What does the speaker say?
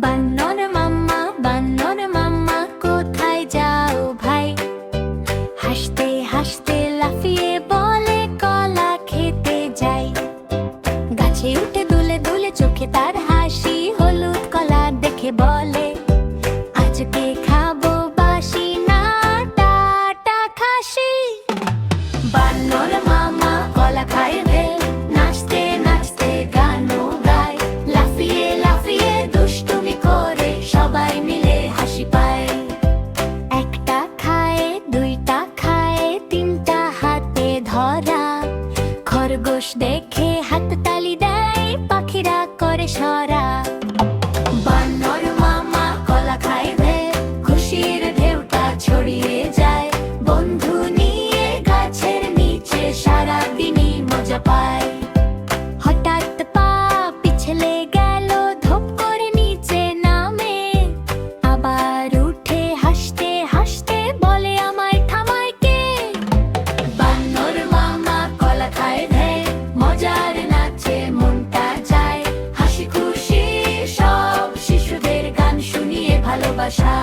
বানর মাম্মা কোথায় যাও ভাই? হাসতে হাসতে লাফিয়ে বলে কলা খেতে যাই। গাছে উঠে দুলে দুলে চোখে তার হাসি, হলুদ কলা দেখে বলে আজকে খাবো বাসি না টাটা খাসি। বানর মামা কলা খায় রে, নাচতে নাচতে গানও গায়, লাফিয়ে লাফিয়ে দুষ্টুমি করে সবাই মিলে হাসি পায়। একটা খায়, দুইটা খায়, তিনটা হাতে ধরা, খরগোশ দেখে হাততালি দেয়, পাখিরা করে সরা। বানর মামা কলা খায় রে, খুশির ঢেউটা ছড়িয়ে যায়, বন্ধু নিয়ে গাছের নিচে সারাদিনই মজা পায়। হঠাৎ পা পিছলে গেল, ধপ করে নিচে নামে, আবার উঠে হাসতে হাসতে বলে আমায় থামায় কে? বানর মামা কলা খায় রে, মজার নাচে মনটা যায়, হাসি খুশি সব শিশুদের গান শুনিয়ে ভালোবাসা।